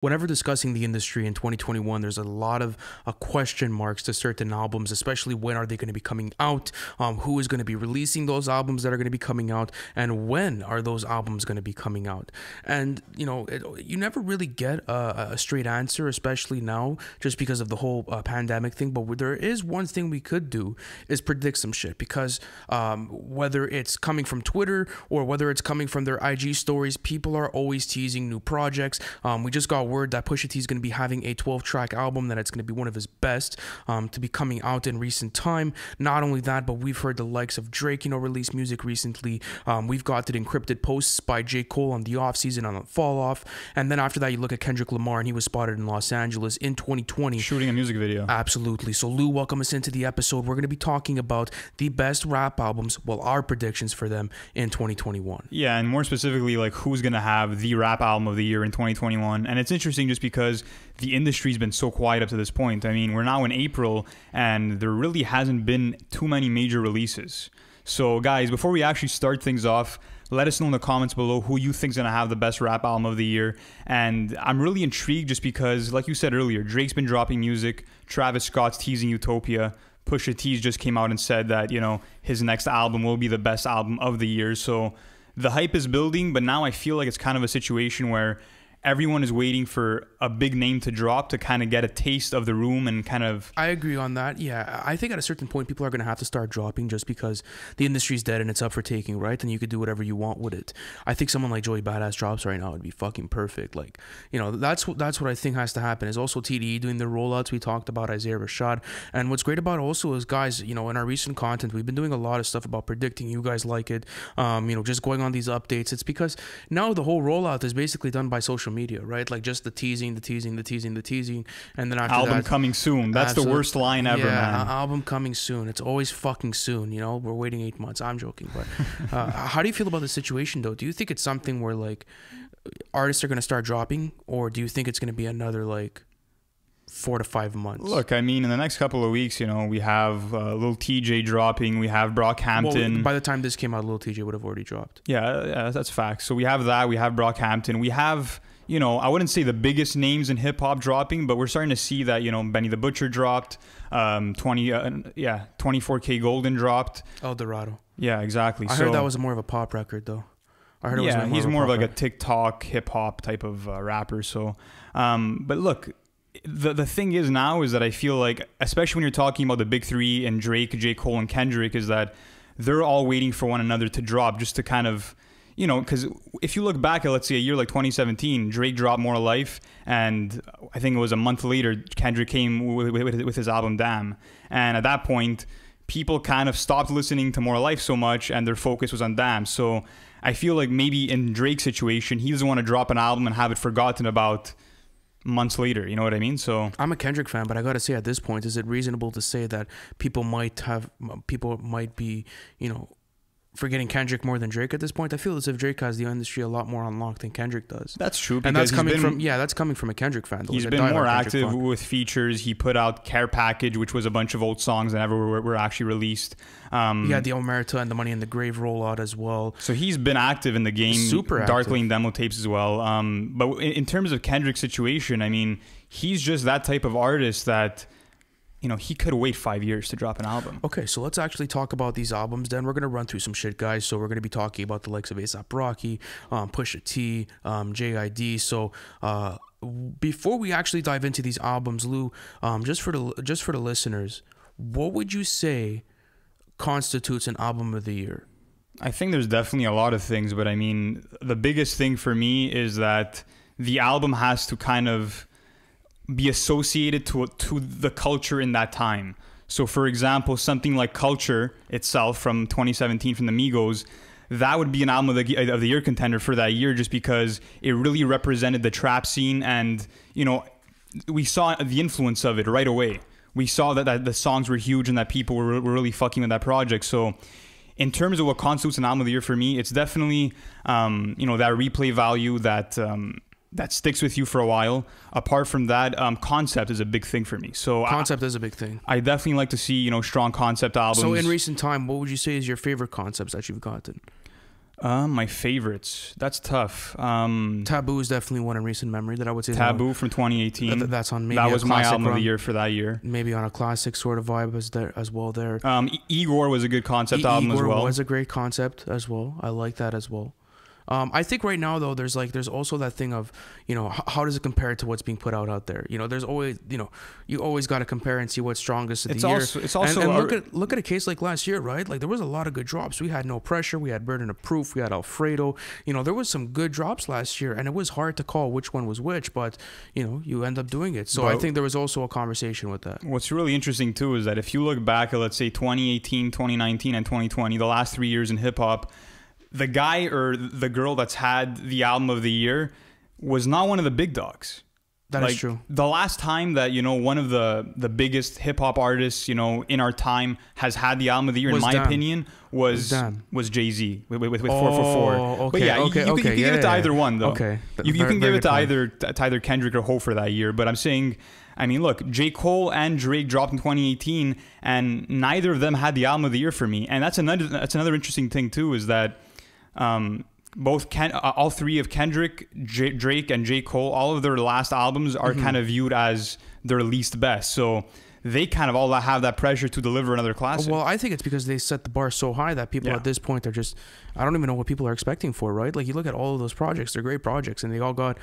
Whenever discussing the industry in 2021, there's a lot of question marks to certain albums, especially when are they going to be coming out, who is going to be releasing those albums that are going to be coming out, and when are those albums going to be coming out. And, you know, you never really get a straight answer, especially now, just because of the whole pandemic thing. But there is one thing we could do is predict some shit, because whether it's coming from Twitter or whether it's coming from their IG stories, people are always teasing new projects. We just got word that Pusha T is going to be having a 12-track album, that it's going to be one of his best to be coming out in recent time. Not only that, but we've heard the likes of Drake, you know, release music recently. We've got the encrypted posts by J.Cole on the off-season, on the fall-off. And then after that, you look at Kendrick Lamar, and he was spotted in Los Angeles in 2020. Shooting a music video. Absolutely. So Lou, welcome us into the episode. We're going to be talking about the best rap albums, well, our predictions for them in 2021. Yeah, and more specifically, like, who's going to have the rap album of the year in 2021. And it's interesting just because the industry's been so quiet up to this point. I mean, we're now in April, and there really hasn't been too many major releases. So, guys, before we actually start things off, let us know in the comments below who you think's gonna have the best rap album of the year. And I'm really intrigued just because, like you said earlier, Drake's been dropping music, Travis Scott's teasing Utopia, Pusha T's just came out and said that, you know, his next album will be the best album of the year. So the hype is building, but now I feel like it's kind of a situation where everyone is waiting for a big name to drop to kind of get a taste of the room and kind of... I agree on that. Yeah, I think at a certain point, people are going to have to start dropping just because the industry's dead and it's up for taking, right? And you could do whatever you want with it. I think someone like Joey Badass drops right now would be fucking perfect. Like, you know, that's what I think has to happen. Is also TDE doing the rollouts. We talked about Isaiah Rashad. And what's great about it also is, guys, you know, in our recent content, we've been doing a lot of stuff about predicting. You guys like it. You know, just going on these updates. It's because now the whole rollout is basically done by social media, right? Like just the teasing, and then after album that, coming soon. That's the worst line ever, man. Album coming soon. It's always fucking soon, you know? We're waiting 8 months. I'm joking, but how do you feel about the situation, though? Do you think it's something where, like, artists are going to start dropping, or do you think it's going to be another, like, 4 to 5 months? Look, I mean, in the next couple of weeks, you know, we have Lil Tjay dropping, we have Brockhampton. Well, by the time this came out, Lil Tjay would have already dropped. Yeah, that's facts. So we have that, we have Brockhampton, we have, you know, I wouldn't say the biggest names in hip-hop dropping, but we're starting to see that, you know, Benny the Butcher dropped, 24K Golden dropped. El Dorado. Yeah, exactly. I heard that was more of a pop record, though. I heard it was he's more of like a TikTok hip-hop type of rapper. So, but look, the thing is now is that I feel like, especially when you're talking about the big three and Drake, J. Cole, and Kendrick, is that they're all waiting for one another to drop just to kind of, you know, because if you look back at, let's say, a year like 2017, Drake dropped More Life, and I think it was a month later, Kendrick came with his album Damn. And at that point, people kind of stopped listening to More Life so much, and their focus was on Damn. So I feel like maybe in Drake's situation, he doesn't want to drop an album and have it forgotten about months later, you know what I mean? So I'm a Kendrick fan, but I gotta say, at this point, is it reasonable to say that people might be, you know, forgetting Kendrick more than Drake at this point? I feel as if Drake has the industry a lot more unlocked than Kendrick does. That's true, and that's coming from that's coming from a Kendrick fan, though. He's been more active with features. He put out Care Package, which was a bunch of old songs that never were actually released. He had the Omerta and the Money in the Grave rollout as well. So he's been active in the game. Super Dark active. Lane demo tapes as well. But in terms of Kendrick's situation, I mean, he's just that type of artist that, you know, he could wait 5 years to drop an album. Okay, so let's actually talk about these albums. Then we're going to run through some shit, guys. So we're going to be talking about the likes of A$AP Rocky, Pusha T, J.I.D. So before we actually dive into these albums, Lou, just for the listeners, what would you say constitutes an album of the year? I think there's definitely a lot of things, but I mean, the biggest thing for me is that the album has to kind of be associated to the culture in that time. So for example, something like Culture itself from 2017 from the Migos, that would be an album of the year contender for that year, just because it really represented the trap scene, and, you know, we saw the influence of it right away. We saw that the songs were huge and that people were really fucking with that project. So in terms of what constitutes an album of the year for me, it's definitely, you know, that replay value, that sticks with you for a while. Apart from that, concept is a big thing for me. So concept is a big thing. I definitely like to see, you know, strong concept albums. So in recent time, what would you say is your favorite concepts that you've gotten? My favorites. That's tough. Taboo is definitely one in recent memory that I would say. Taboo from 2018. That's on maybe that a was my album run. of the year for that year. Maybe on a classic sort of vibe as well there. Igor was a good concept album as well. Igor was a great concept as well. I like that as well. I think right now though, there's also that thing of, you know, how does it compare to what's being put out there? You know, there's always, you know, you always got to compare and see what's strongest of the year. It's also and look at a case like last year, right? Like there was a lot of good drops. We had No Pressure, we had Burden of Proof, we had Alfredo. You know, there was some good drops last year, and it was hard to call which one was which, but you know, you end up doing it. So I think there was also a conversation with that. What's really interesting too is that if you look back at, let's say, 2018, 2019, and 2020, the last 3 years in hip hop, the guy or the girl that's had the album of the year was not one of the big dogs. That is true. The last time that, you know, one of the biggest hip hop artists, you know, in our time has had the album of the year, in my opinion, was Jay-Z with 444. Okay, but yeah, you can give it to either one though. Okay, you can give it to either Kendrick or Ho for that year. But I'm saying, I mean, look, J.Cole and Drake dropped in 2018, and neither of them had the album of the year for me. And that's another interesting thing too, is that all three of Kendrick, Drake, and J. Cole, all of their last albums are kind of viewed as their least best. So they kind of all have that pressure to deliver another classic. Well, I think it's because they set the bar so high that people at this point are just, I don't even know what people are expecting for, right? Like you look at all of those projects, they're great projects, and they all got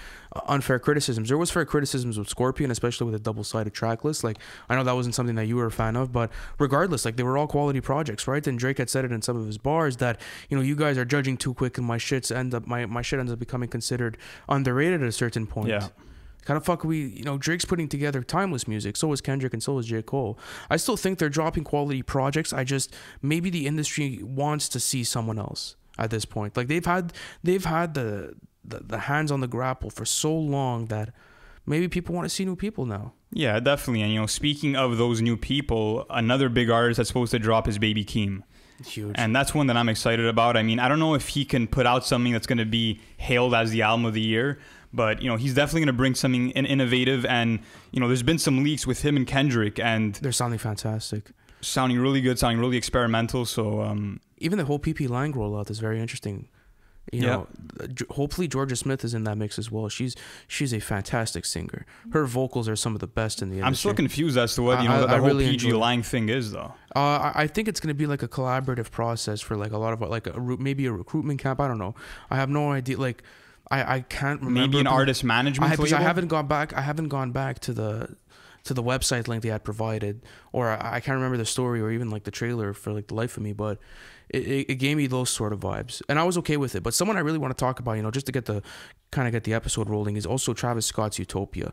unfair criticisms. There was fair criticisms with Scorpion, especially with a double-sided track list. Like I know that wasn't something that you were a fan of, but regardless, like they were all quality projects, right? And Drake had said it in some of his bars that, you know, you guys are judging too quick, and my shit ends up becoming considered underrated at a certain point. Yeah. Kind of fuck you know, Drake's putting together timeless music. So is Kendrick, and so is J. Cole. I still think they're dropping quality projects. Maybe the industry wants to see someone else at this point. Like they've had the hands on the grapple for so long that maybe people want to see new people now. Yeah, definitely. And you know, speaking of those new people, another big artist that's supposed to drop is Baby Keem. Huge. And that's one that I'm excited about. I mean, I don't know if he can put out something that's going to be hailed as the album of the year, but you know, he's definitely going to bring something innovative. And you know, there's been some leaks with him and Kendrick, and they're sounding fantastic, sounding really good, sounding really experimental. So even the whole PP Lang rollout is very interesting. You know, hopefully Georgia Smith is in that mix as well. She's a fantastic singer. Her vocals are some of the best in the industry. I'm still confused as to what the whole PG Lang thing is, though. I think it's going to be like a collaborative process for like a lot of like maybe a recruitment camp. I don't know. I have no idea. Like I can't remember. Maybe an artist management. I haven't gone back. I haven't gone back to the website link they had provided, or I can't remember the story or even like the trailer for like the life of me, but it gave me those sort of vibes, and I was okay with it. But someone I really want to talk about, you know, just to get the episode rolling, is also Travis Scott's Utopia.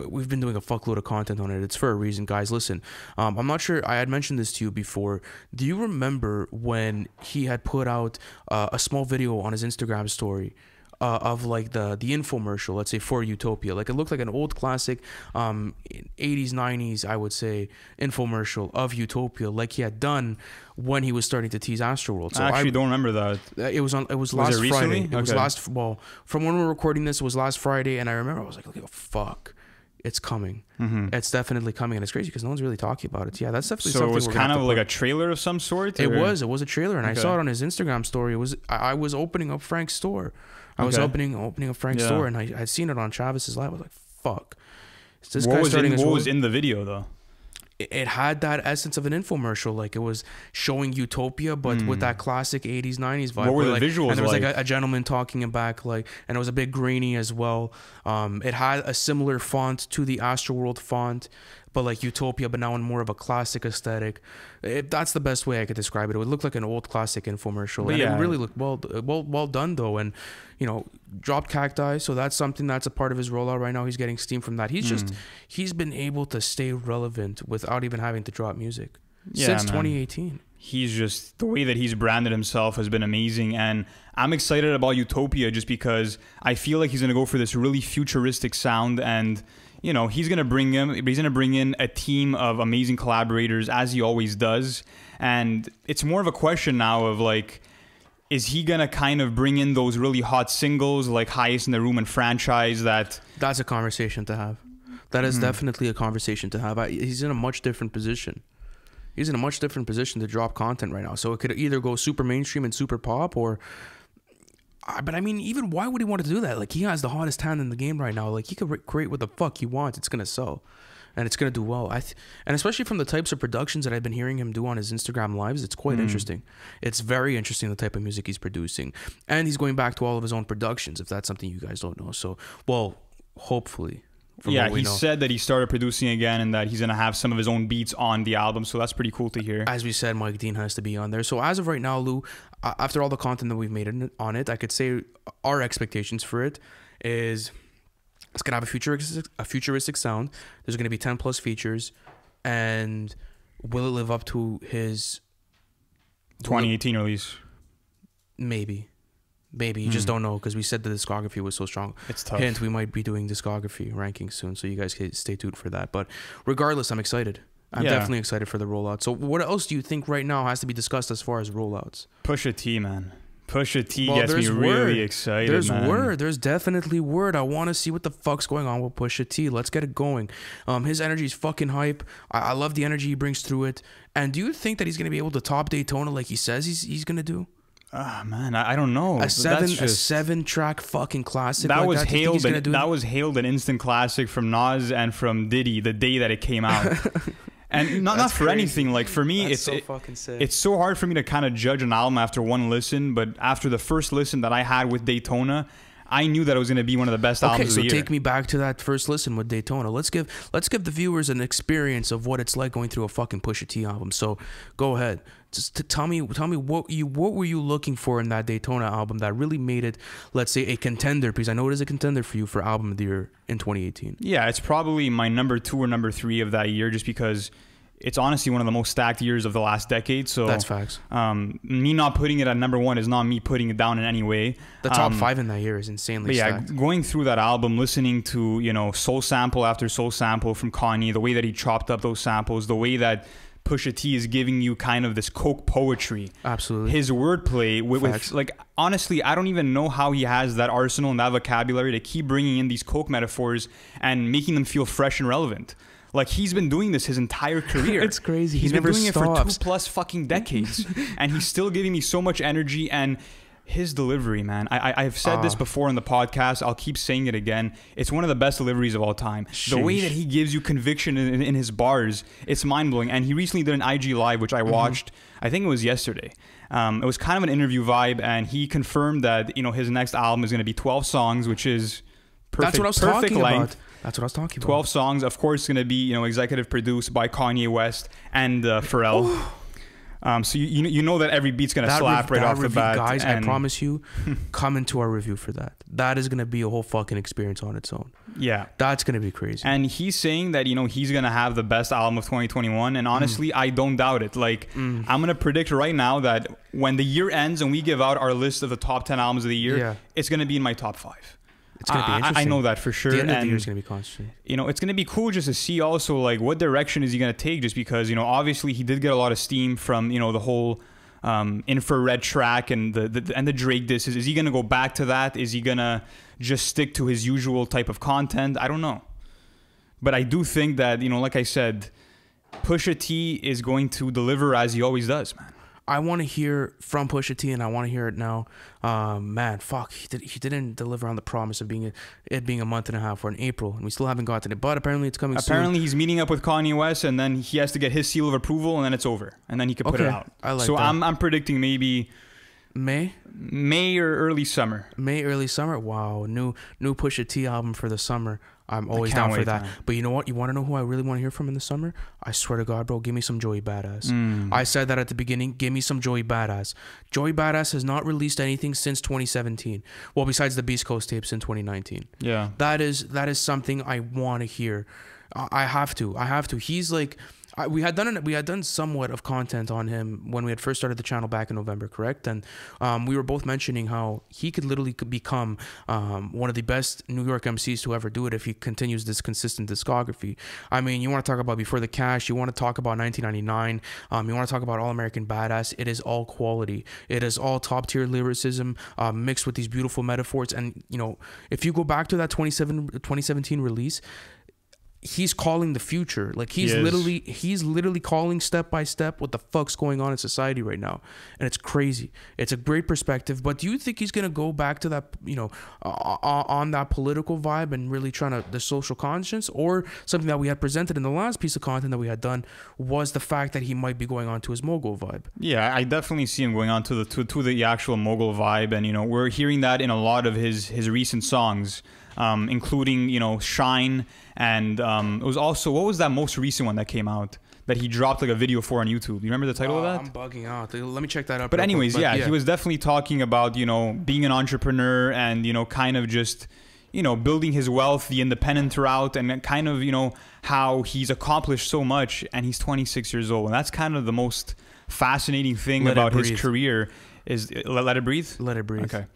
We've been doing a fuckload of content on it. It's for a reason, guys. Listen, I'm not sure I had mentioned this to you before. Do you remember when he had put out a small video on his Instagram story of like the infomercial, let's say, for Utopia? Like it looked like an old classic 80s 90s, I would say, infomercial of Utopia, like he had done when he was starting to tease Astroworld. So I actually don't remember that. It was last Friday. It was okay. From when we were recording this, it was last Friday, and I remember I was like, oh, fuck, it's coming. It's definitely coming, and it's crazy because no one's really talking about it. Yeah, that's definitely something. So it was kind of like a trailer of some sort? It was a trailer, and I saw it on his Instagram story. I was opening up Frank's store. I was opening up Frank's store, and I had seen it on Travis's live. I was like, fuck. Is this guy starting his What was in the video, though? It had that essence of an infomercial. Like it was showing Utopia, but with that classic 80s, 90s vibe. What were the visuals? And there was like a gentleman talking in back, like, and it was a bit grainy as well. It had a similar font to the Astroworld font, but like Utopia, but now in more of a classic aesthetic. That's the best way I could describe it. It would look like an old classic infomercial. But and it really looked well done though. And you know, dropped Cacti, so that's something that's a part of his rollout right now. He's getting steam from that. He's been able to stay relevant without even having to drop music since 2018. He's just, the way that he's branded himself has been amazing, and I'm excited about Utopia just because I feel like he's gonna go for this really futuristic sound, and you know, he's gonna bring in a team of amazing collaborators, as he always does. And it's more of a question now of like, is he gonna kind of bring in those really hot singles like Highest in the Room and Franchise? That's a conversation to have. That is definitely a conversation to have. He's in a much different position. He's in a much different position to drop content right now. So it could either go super mainstream and super pop, or But I mean, even why would he want to do that? Like, he has the hottest hand in the game right now. Like, he could create what the fuck he wants. It's gonna sell, and it's gonna do well. And especially from the types of productions that I've been hearing him do on his Instagram lives, it's quite interesting. It's very interesting, the type of music he's producing, and he's going back to all of his own productions. If that's something you guys don't know, so well, hopefully. Yeah, he said that he started producing again and that he's gonna have some of his own beats on the album, so that's pretty cool to hear. As we said, Mike Dean has to be on there. So as of right now, Lou, after all the content that we've made on it, I could say our expectations for it is it's gonna have a futuristic sound. There's gonna be 10 plus features, and will it live up to his 2018 release? Maybe. You just don't know, because we said the discography was so strong. It's tough. Hint, we might be doing discography rankings soon, so you guys can stay tuned for that. But regardless, I'm excited. I'm definitely excited for the rollout. So what else do you think right now has to be discussed as far as rollouts? Pusha T, man. Pusha T gets me really excited, man. There's definitely word. I want to see what the fuck's going on with Pusha T. Let's get it going. His energy is fucking hype. I love the energy he brings through it. And do you think that he's going to be able to top Daytona like he says he's going to do? Ah, man, I don't know. A seven track fucking classic. That was hailed an instant classic from Nas and from Diddy the day that it came out. And not for anything, like for me, it's so hard for me to kind of judge an album after one listen, but after the first listen that I had with Daytona, I knew that it was going to be one of the best albums of the year. Okay, so take me back to that first listen with Daytona. Let's give the viewers an experience of what it's like going through a fucking Pusha T album. So go ahead, just tell me what were you looking for in that Daytona album that really made it, let's say, a contender? Because I know it is a contender for you for album of the year in 2018. Yeah, it's probably my number 2 or number 3 of that year, just because it's honestly one of the most stacked years of the last decade. So that's facts. Me not putting it at number 1 is not me putting it down in any way. The top 5 in that year is insanely stacked. Going through that album, listening to, you know, soul sample after soul sample from Kanye, the way that he chopped up those samples, the way that Pusha T is giving you kind of this coke poetry. Absolutely. His wordplay with like, honestly, I don't even know how he has that arsenal and that vocabulary to keep bringing in these coke metaphors and making them feel fresh and relevant. Like, he's been doing this his entire career. It's crazy. He's been doing it for 2+ fucking decades. And he's still giving me so much energy. And his delivery, man. I've said this before in the podcast. I'll keep saying it again. It's one of the best deliveries of all time. Sheesh. The way that he gives you conviction in his bars, it's mind-blowing. And he recently did an IG Live, which I watched. I think it was yesterday. It was kind of an interview vibe. And he confirmed that, you know, his next album is going to be 12 songs, which is perfect. That's what I was talking about. That's what I was talking about. 12 songs, of course, going to be, you know, executive produced by Kanye West and Pharrell. So you know that every beat's going to slap right off the bat. Guys, I promise you, come into our review for that. That is going to be a whole fucking experience on its own. Yeah. That's going to be crazy. And he's saying that, you know, he's going to have the best album of 2021. And honestly, I don't doubt it. Like, I'm going to predict right now that when the year ends and we give out our list of the top 10 albums of the year, it's going to be in my top 5. It's going to be interesting. I know that for sure. The end of the year is going to be constant. You know, it's going to be cool just to see also, like, what direction is he going to take, just because, you know, obviously he did get a lot of steam from, you know, the whole infrared track and the Drake disses. Is he going to go back to that? Is he going to just stick to his usual type of content? I don't know. But I do think that, you know, like I said, Pusha T is going to deliver as he always does, man. I want to hear from Pusha T, and I want to hear it now. Man, fuck, he didn't deliver on the promise of it being a month and a half or in April, and we still haven't gotten it. But apparently it's coming soon. Apparently he's meeting up with Kanye West, and then he has to get his seal of approval, and then it's over, and then he can put it out. I like so that. I'm predicting maybe May or early summer. Early summer. Wow, new Pusha T album for the summer. I'm always down for that. Man. But you know what? You want to know who I really want to hear from in the summer? I swear to God, bro, give me some Joey Badass. I said that at the beginning. Give me some Joey Badass. Joey Badass has not released anything since 2017. Well, besides the Beast Coast tapes in 2019. Yeah. That is something I want to hear. I have to. He's like... We had done somewhat of content on him when we had first started the channel back in November, correct? And we were both mentioning how he could literally become one of the best New York MCs to ever do it if he continues this consistent discography. I mean, you want to talk about Before the Cash, you want to talk about 1999, you want to talk about All American Badass. It is all quality. It is all top tier lyricism mixed with these beautiful metaphors. And you know, if you go back to that 2017 release, he's calling the future. Like he's He is. literally calling step by step what the fuck's going on in society right now, and it's crazy. It's a great perspective. But do you think he's gonna go back to that, you know, on that political vibe and really trying to the social conscience, or something that we had presented in the last piece of content that we had done was the fact that he might be going on to his mogul vibe? Yeah, I definitely see him going on to the actual mogul vibe, and you know, we're hearing that in a lot of his recent songs. Including, you know, Shine, and it was also, what was that most recent one that came out that he dropped like a video for on YouTube? You remember the title of that? I'm bugging out. Let me check that up. But anyways, yeah, he was definitely talking about, you know, being an entrepreneur and, you know, kind of just, you know, building his wealth the independent route, and kind of, you know, how he's accomplished so much and he's 26 years old. And that's kind of the most fascinating thing about his career is, let it breathe? Let it breathe. Okay.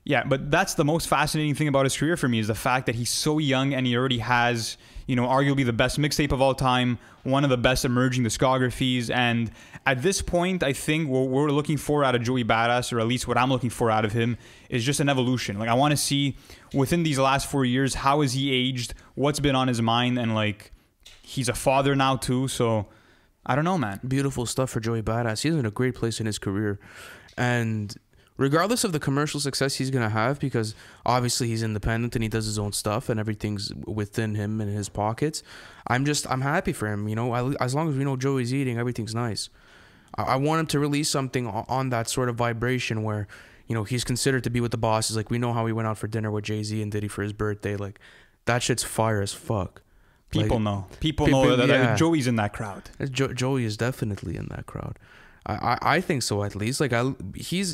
Yeah, but that's the most fascinating thing about his career for me, is the fact that he's so young and he already has, you know, arguably the best mixtape of all time, one of the best emerging discographies. And at this point, I think what we're looking for out of Joey Badass, or at least what I'm looking for out of him, is just an evolution. Like, I want to see within these last 4 years, how has he aged, what's been on his mind, and like, he's a father now too, so I don't know, man. Beautiful stuff for Joey Badass. He's in a great place in his career. And regardless of the commercial success he's going to have, because obviously he's independent and he does his own stuff and everything's within him and his pockets, I'm happy for him. You know, as long as we know Joey's eating, everything's nice. I want him to release something on that sort of vibration where, you know, he's considered to be with the bosses. Like, we know how he went out for dinner with Jay-Z and Diddy for his birthday. Like, that shit's fire as fuck. People know that Joey's in that crowd. Joey is definitely in that crowd. I think so, at least. Like, he's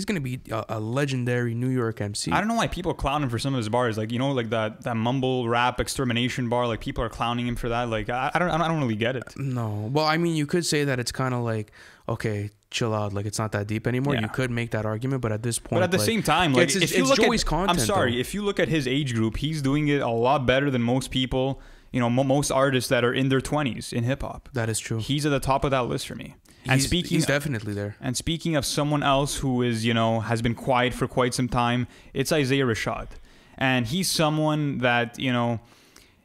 gonna be a legendary New York MC. I don't know why people clown him for some of his bars. Like, you know, like that mumble rap extermination bar. Like, people are clowning him for that. Like, I don't really get it. No, well, I mean, you could say that it's kind of like, okay, chill out. Like, it's not that deep anymore. Yeah. You could make that argument, but at this point, but at the same time, like, if you look Joey's at, content, I'm sorry, if you look at his age group, he's doing it a lot better than most people. You know, most artists that are in their 20s in hip hop. That is true. He's at the top of that list for me. He's definitely there. And speaking of someone else who is, you know, has been quiet for quite some time, it's Isaiah Rashad. And he's someone that, you know,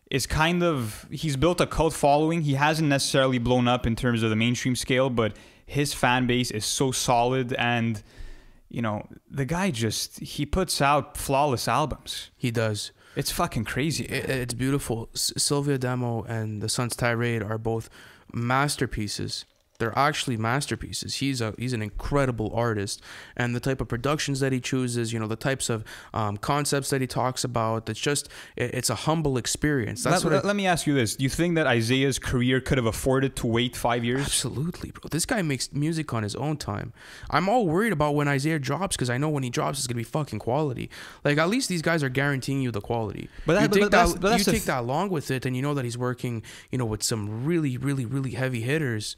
is kind of, he's built a cult following. He hasn't necessarily blown up in terms of the mainstream scale, but his fan base is so solid. And, you know, the guy just, he puts out flawless albums. He does. It's fucking crazy. It's beautiful. Sylvia Demo and The Sun's Tirade are both masterpieces. They're actually masterpieces. He's an incredible artist, and the type of productions that he chooses, you know, the types of concepts that he talks about, it's a humble experience. Let me ask you this. Do you think that Isaiah's career could have afforded to wait 5 years? Absolutely, bro. This guy makes music on his own time. I'm all worried about when Isaiah drops, because I know when he drops, it's going to be fucking quality. Like, at least these guys are guaranteeing you the quality. But you take that long with it, and you know that he's working, you know, with some really, really, really heavy hitters.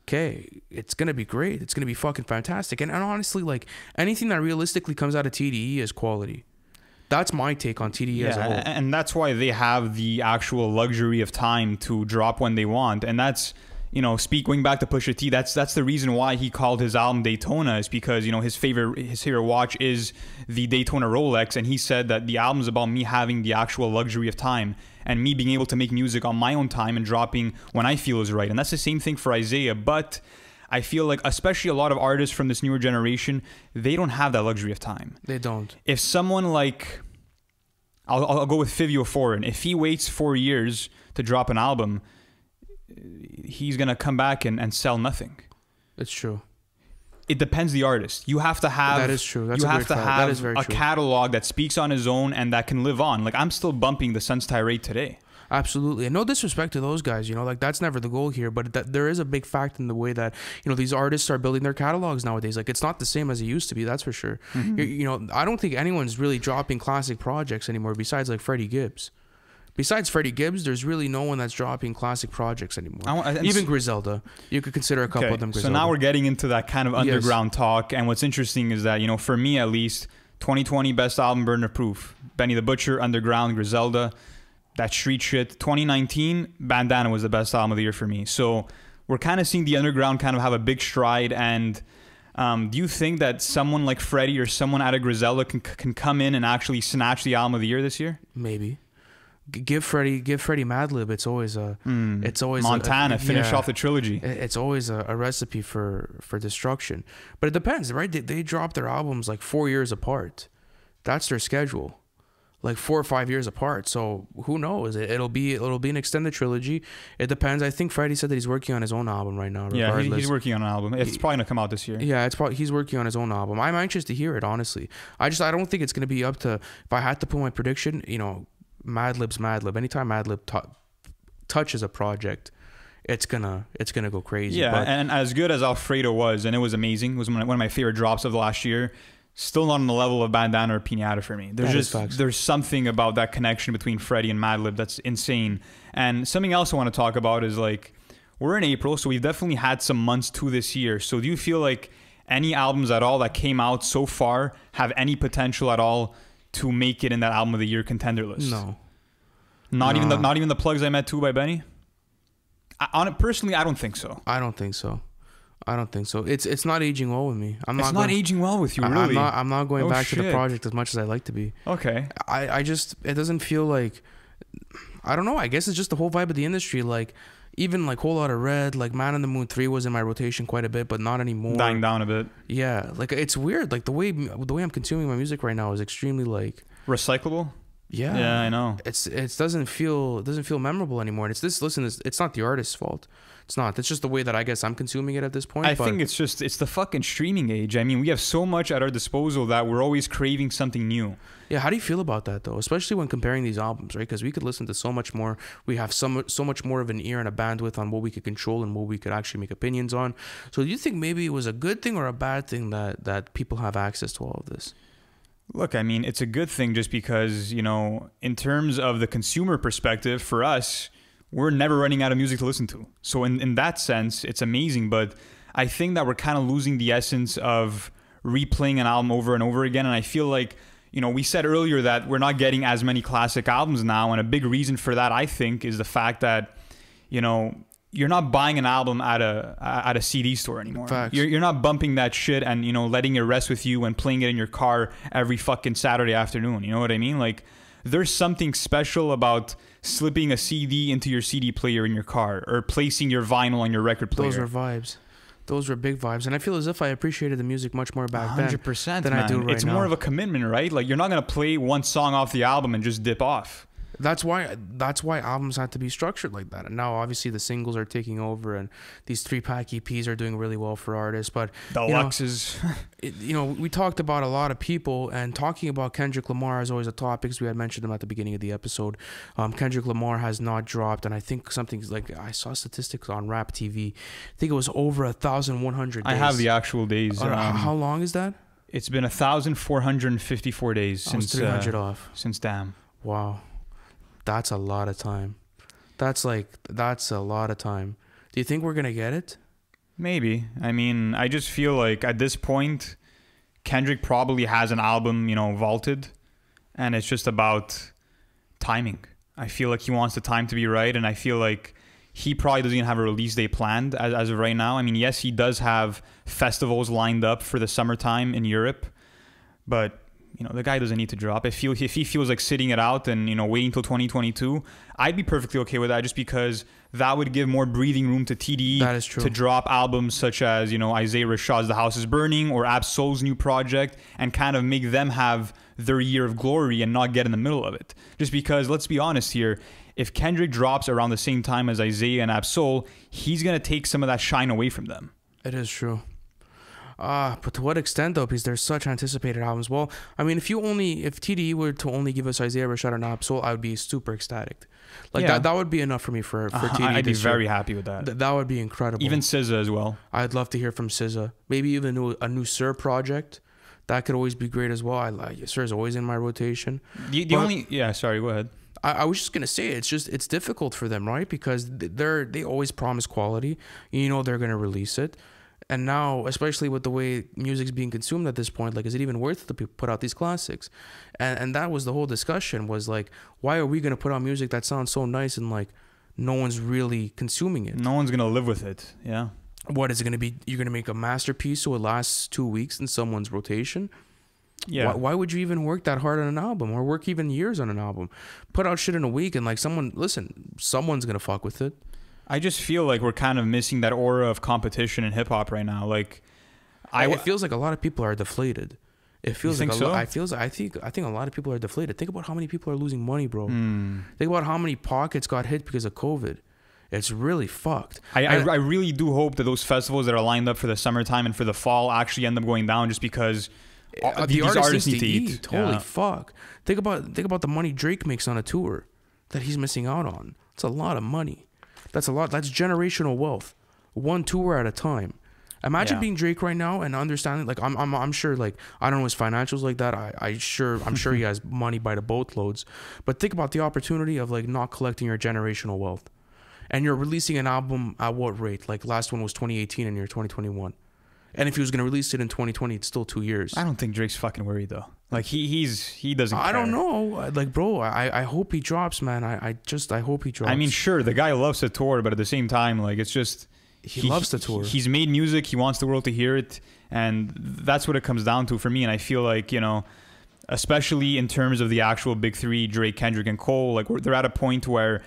Okay, it's gonna be great. It's gonna be fucking fantastic. And honestly, like, anything that realistically comes out of TDE is quality. That's my take on TDE as a whole. And that's why they have the actual luxury of time to drop when they want. And that's, you know, going back to Pusha T, that's the reason why he called his album Daytona, is because, you know, his favorite watch is the Daytona Rolex, and he said that the album is about me having the actual luxury of time and me being able to make music on my own time and dropping when I feel is right. And that's the same thing for Isaiah. But I feel like, especially a lot of artists from this newer generation, they don't have that luxury of time. They don't. If someone like, I'll go with Fivio Foreign, if he waits 4 years to drop an album, he's gonna come back and sell nothing. It's true. It depends the artist. You have to have, that is true. That's you have to have that is very a true. catalog that speaks on his own and that can live on. Like, I'm still bumping The Sun's Tirade today. Absolutely. And no disrespect to those guys, you know, like, that's never the goal here, but there is a big fact in the way that, you know, these artists are building their catalogs nowadays. Like, it's not the same as it used to be, that's for sure. Mm-hmm. You know, I don't think anyone's really dropping classic projects anymore besides like Freddie Gibbs. Besides Freddie Gibbs, there's really no one that's dropping classic projects anymore. Even Griselda. You could consider a couple of them Griselda. So now we're getting into that kind of underground talk. And what's interesting is that, you know, for me at least, 2020 best album, Burden of Proof. Benny the Butcher, Underground, Griselda, that street shit. 2019, Bandana was the best album of the year for me. So we're kind of seeing the underground kind of have a big stride. And do you think that someone like Freddie or someone out of Griselda can come in and actually snatch the album of the year this year? Maybe. Give Freddie Madlib. It's always Montana finish off the trilogy. It's always a recipe for destruction. But it depends, right? They drop their albums like 4 years apart. That's their schedule, like 4 or 5 years apart. So who knows? It'll be an extended trilogy. It depends. I think Freddie said that he's working on his own album right now. Yeah, he's working on an album. It's probably gonna come out this year. Yeah, he's working on his own album. I'm anxious to hear it. Honestly, I don't think it's gonna be up to. If I had to put my prediction, Madlib's Madlib. Anytime Madlib touches a project, it's gonna go crazy. Yeah, and as good as Alfredo was, and it was amazing. It was one of my favorite drops of the last year. Still not on the level of Bandana or Pinata for me. There's something about that connection between Freddie and Madlib that's insane. And something else I want to talk about is like, we're in April, so we've definitely had some months to this year. So do you feel like any albums at all that came out so far have any potential at all to make it in that album of the year contender list? No. Not even the Plugs I Met Too by Benny? Personally, I don't think so. I don't think so. It's not aging well with me. It's not aging well with you, really? I'm not going back to the project as much as I like to be. Okay. It doesn't feel like, I don't know. I guess it's just the whole vibe of the industry. Like, even like Whole Lotta Red, like Man on the Moon 3 was in my rotation quite a bit, but not anymore. Dying down a bit. Yeah. Like, it's weird. Like, the way I'm consuming my music right now is extremely like... Recyclable? Yeah. Yeah, I know. It doesn't feel memorable anymore. And it's not the artist's fault. It's not. It's just the way that I guess I'm consuming it at this point. I think it's the fucking streaming age. I mean, we have so much at our disposal that we're always craving something new. Yeah, how do you feel about that though? Especially when comparing these albums, right? Because we could listen to so much more. We have so much more of an ear and a bandwidth on what we could control and what we could actually make opinions on. So do you think maybe it was a good thing or a bad thing that people have access to all of this? Look, I mean, it's a good thing just because, in terms of the consumer perspective, for us, we're never running out of music to listen to. So in that sense, it's amazing. But I think that we're kind of losing the essence of replaying an album over and over again. And I feel like, we said earlier that we're not getting as many classic albums now. And a big reason for that, I think, is the fact that, you're not buying an album at a CD store anymore. Facts. You're not bumping that shit and, letting it rest with you and playing it in your car every fucking Saturday afternoon. You know what I mean? Like, there's something special about slipping a CD into your CD player in your car or placing your vinyl on your record player. Those were vibes. Those were big vibes. And I feel as if I appreciated the music much more back then 100%, than I do right now. It's more of a commitment, right? Like, you're not going to play one song off the album and just dip off. That's why albums had to be structured like that. And now obviously the singles are taking over and these 3-pack EPs are doing really well for artists. But Deluxes. We talked about a lot of people, and talking about Kendrick Lamar is always a topic because we had mentioned him at the beginning of the episode. Kendrick Lamar has not dropped, and I think something like, I saw statistics on Rap TV. I think it was over 1,100 days. I have the actual days. How long is that? It's been 1,454 days since 300 off. Since Damn. Wow. That's a lot of time. That's a lot of time. Do you think we're going to get it? Maybe. I mean, I just feel like at this point, Kendrick probably has an album, vaulted. And it's just about timing. I feel like he wants the time to be right. And I feel like he probably doesn't even have a release date planned as of right now. I mean, yes, he does have festivals lined up for the summertime in Europe. But... the guy doesn't need to drop. If he feels like sitting it out and, waiting till 2022, I'd be perfectly okay with that just because that would give more breathing room to TDE that is true. To drop albums such as, Isaiah Rashad's The House is Burning or Ab-Soul's new project and kind of make them have their year of glory and not get in the middle of it. Just because, let's be honest here, if Kendrick drops around the same time as Isaiah and Ab-Soul, he's going to take some of that shine away from them. It is true. But to what extent though? Because there's such anticipated albums. Well, I mean, if TDE were to only give us Isaiah Rashad and Ab-Soul, I would be super ecstatic. Like that would be enough for me for TDE. I'd be very happy with that. That would be incredible. Even SZA as well. I'd love to hear from SZA. Maybe even a new Sir project. That could always be great as well. Sir is always in my rotation. Sorry, go ahead. I was just gonna say it's difficult for them, right? Because they always promise quality. They're gonna release it. And now, especially with the way music's being consumed at this point, like, is it even worth it to put out these classics? And that was the whole discussion, was like, why are we going to put out music that sounds so nice and like no one's really consuming it? No one's going to live with it. Yeah. What is it going to be? You're going to make a masterpiece so it lasts 2 weeks in someone's rotation? Yeah. Why would you even work that hard on an album or work even years on an album? Put out shit in a week and like someone's gonna fuck with it. I just feel like we're kind of missing that aura of competition in hip hop right now. Like, It feels like a lot of people are deflated. It feels You like think so? I think a lot of people are deflated. Think about how many people are losing money, bro. Think about how many pockets got hit because of COVID. It's really fucked. I really do hope that those festivals that are lined up for the summertime and for the fall actually end up going down, just because the these artists need to eat. eat. Holy Yeah. fuck! Think about the money Drake makes on a tour that he's missing out on. It's a lot of money. That's a lot. That's generational wealth. One tour at a time. Imagine being Drake right now and understanding. Like I'm sure. Like I don't know his financials like that. I'm sure he has money by the boatloads. But think about the opportunity of like not collecting your generational wealth, and you're releasing an album at what rate? Like last one was 2018 and you're 2021. And if he was going to release it in 2020, it's still 2 years. I don't think Drake's fucking worried though. Like he doesn't care. I don't know. Like, bro, I hope he drops, man. I hope he drops. I mean, sure, the guy loves to tour, but at the same time, like, it's just he loves to tour. He's made music. He wants the world to hear it, and that's what it comes down to for me. And I feel like, you know, especially in terms of the actual big three, Drake, Kendrick, and Cole, like they're at a point where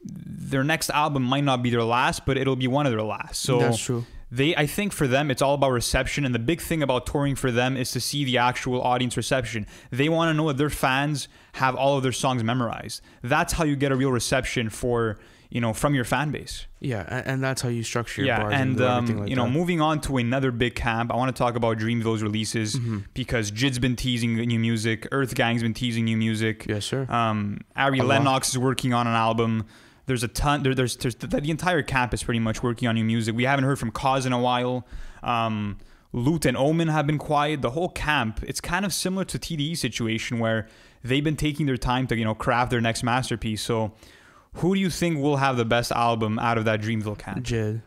their next album might not be their last, but it'll be one of their last. So that's true. I think for them, it's all about reception. And the big thing about touring for them is to see the actual audience reception. They want to know that their fans have all of their songs memorized. That's how you get a real reception for, you know, from your fan base. Yeah, and that's how you structure your bars. And do everything like you know, that. moving on to another big camp, I want to talk about Dreamville's releases because Jid's been teasing new music, Earth Gang's been teasing new music. Yes, sir. Ari Lennox is working on an album. There's a ton. There's the entire camp is pretty much working on new music. We haven't heard from Cause in a while. Loot and Omen have been quiet. The whole camp, it's kind of similar to TDE situation where they've been taking their time to, you know, craft their next masterpiece. So, who do you think will have the best album out of that Dreamville camp? Jid.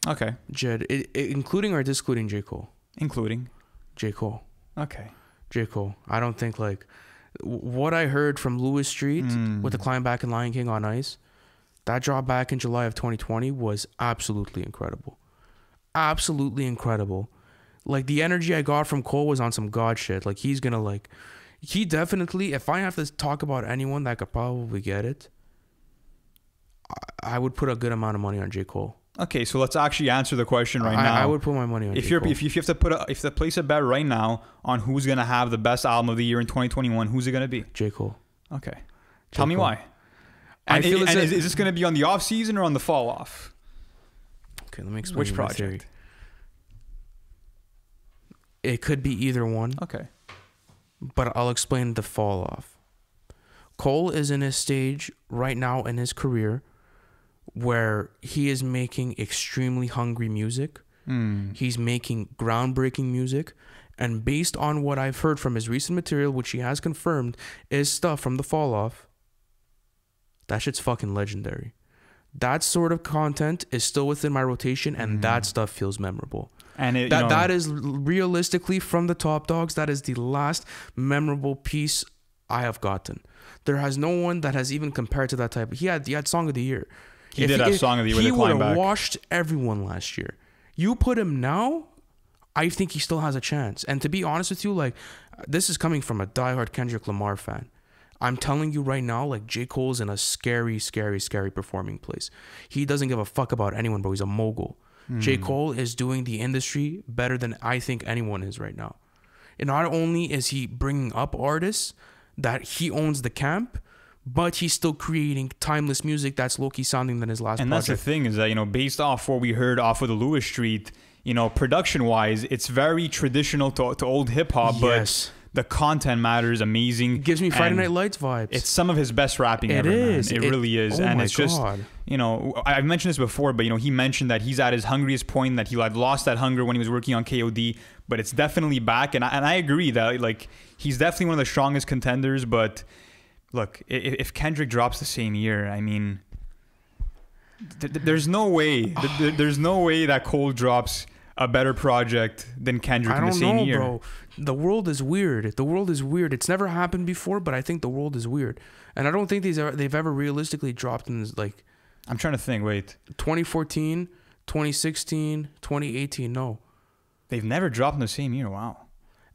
Okay. Jid, including or discluding J. Cole? Including J. Cole. Okay. J. Cole. I don't think like what I heard from Lewis Street with the Climb Back and Lion King on Ice. That drop back in July of 2020 was absolutely incredible. Absolutely incredible. Like, the energy I got from Cole was on some God shit. Like, he's gonna, like... He definitely... If I have to talk about anyone that could probably get it, I would put a good amount of money on J. Cole. Okay, so let's actually answer the question right now. I would put my money on J. Cole. If you have to if to place a bet right now on who's gonna have the best album of the year in 2021, who's it gonna be? J. Cole. Okay. Tell me why. And is this going to be on the off season or on the fall off? Okay, let me explain. Which my theory. project? It could be either one. Okay. But I'll explain the fall off. Cole is in a stage right now in his career where he is making extremely hungry music. He's making groundbreaking music. And based on what I've heard from his recent material, which he has confirmed is stuff from the fall off, that shit's fucking legendary. That sort of content is still within my rotation, and that stuff feels memorable. And that is realistically from the top dogs. That is the last memorable piece I have gotten. There has no one that has even compared to that type. He had Song of the Year. He did have Song of the Year with the Climb Back. He would have washed everyone last year. You put him now, I think he still has a chance. And to be honest with you, like, this is coming from a diehard Kendrick Lamar fan. I'm telling you right now, like, J. Cole's in a scary, scary, scary performing place. He doesn't give a fuck about anyone, bro. He's a mogul. J. Cole is doing the industry better than I think anyone is right now. And not only is he bringing up artists that he owns the camp, but he's still creating timeless music that's low-key sounding than his last project. And that's the thing is that, you know, based off what we heard off of the Lewis Street, you know, production-wise, it's very traditional to old hip-hop, yes. But the content matters, amazing. Gives me Friday Night Lights vibes. It's some of his best rapping ever, man. It really is. Oh and my it's just, God. You know, I've mentioned this before, but, you know, he mentioned that he's at his hungriest point, that he had lost that hunger when he was working on KOD, but it's definitely back. And I agree that, like, he's definitely one of the strongest contenders. But look, if Kendrick drops the same year, I mean, there's no way. There's no way that Cole drops a better project than Kendrick in the same year. Bro. The world is weird. The world is weird. It's never happened before, but I think the world is weird. And I don't think they've ever realistically dropped in, like... I'm trying to think. Wait. 2014, 2016, 2018, no. They've never dropped in the same year. Wow.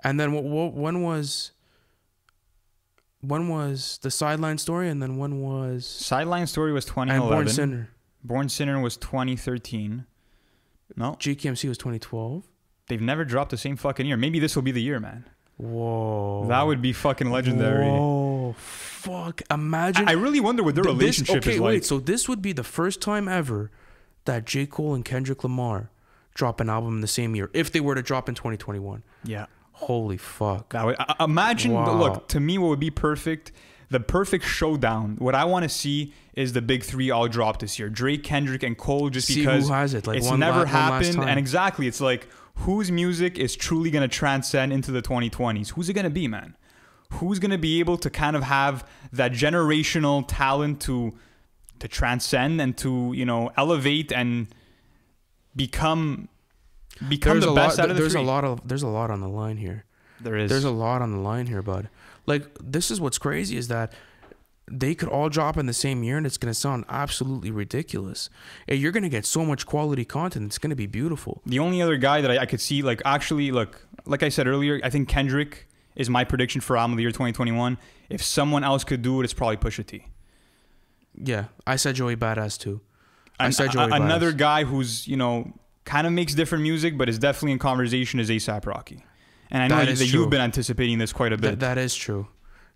And then when was the Sideline Story, and then when was Sideline Story was 2011. And Born Sinner. Born Sinner was 2013. No. GKMC was 2012. They've never dropped the same fucking year. Maybe this will be the year, man. Whoa. That would be fucking legendary. Whoa. Fuck. Imagine. I really wonder what their relationship is like. Wait. So this would be the first time ever that J. Cole and Kendrick Lamar drop an album in the same year, if they were to drop in 2021. Yeah. Holy fuck. That would, imagine, Wow. look, to me, what would be perfect, the perfect showdown, what I want to see is the big three all drop this year. Drake, Kendrick, and Cole, just See because who has it. Like it's one never one last happened. time. And exactly, it's like, whose music is truly going to transcend into the 2020s? Who's it going to be, man? Who's going to be able to kind of have that generational talent to transcend and to, you know, elevate and become the best out of the three? There's a lot on the line here. There is. There's a lot on the line here, bud. Like, this is what's crazy, is that they could all drop in the same year and it's going to sound absolutely ridiculous. And you're going to get so much quality content. It's going to be beautiful. The only other guy that I could see, like, actually, look, like I said earlier, I think Kendrick is my prediction for album of the year 2021. If someone else could do it, it's probably Pusha T. Yeah, I said Joey Badass too. Another guy who's, you know, kind of makes different music, but is definitely in conversation is A$AP Rocky. And I know that you've been anticipating this quite a bit. That is true.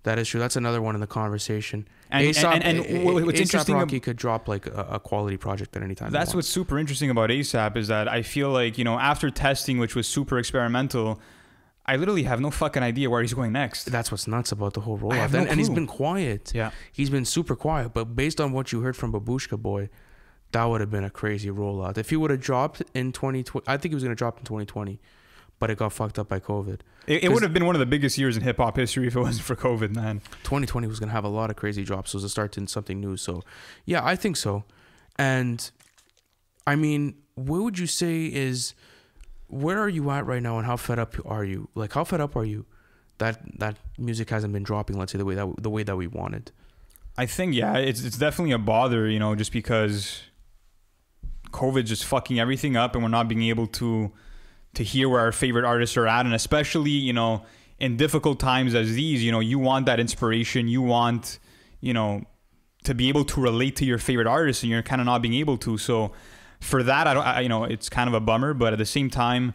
That is true. That's another one in the conversation. And what's interesting, Rocky could drop like a quality project at any time. That's what's super interesting about A$AP is that I feel like, you know, after testing, which was super experimental, I literally have no fucking idea where he's going next. That's what's nuts about the whole rollout. I have no clue. And he's been quiet. Yeah. He's been super quiet. But based on what you heard from Babushka Boy, that would have been a crazy rollout. If he would have dropped in 2020, I think he was going to drop in 2020, but it got fucked up by COVID. It would have been one of the biggest years in hip hop history if it wasn't for COVID, man. 2020 was going to have a lot of crazy drops. So it was a start to something new. So yeah, I think so. And I mean, what would you say is, where are you at right now and how fed up are you? Like, how fed up are you that music hasn't been dropping, let's say, the way that we wanted? I think, yeah, it's definitely a bother, you know, just because COVID's just fucking everything up and we're not being able to hear where our favorite artists are at. And especially, you know, in difficult times as these, you know, you want that inspiration. You want, you know, to be able to relate to your favorite artists, and you're kind of not being able to. So for that, you know, it's kind of a bummer. But at the same time,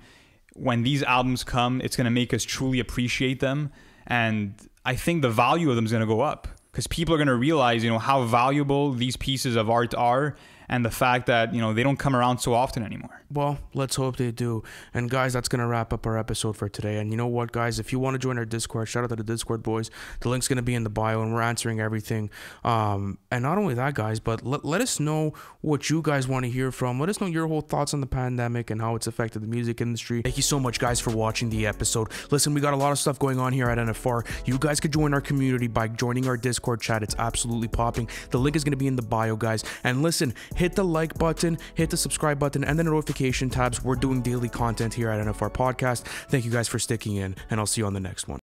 when these albums come, it's going to make us truly appreciate them. And I think the value of them is going to go up, because people are going to realize, you know, how valuable these pieces of art are, and the fact that, you know, they don't come around so often anymore. Well, let's hope they do. And guys, that's going to wrap up our episode for today. And you know what, guys, if you want to join our Discord, shout out to the Discord boys. The link's going to be in the bio, and we're answering everything. And not only that, guys, but let us know what you guys want to hear from. Let us know your whole thoughts on the pandemic and how it's affected the music industry. Thank you so much, guys, for watching the episode. Listen, we got a lot of stuff going on here at NFR. You guys could join our community by joining our Discord chat. It's absolutely popping. The link is going to be in the bio, guys. And listen, hit the like button, hit the subscribe button, and the notification tabs. We're doing daily content here at NFR Podcast. Thank you guys for sticking in, and I'll see you on the next one.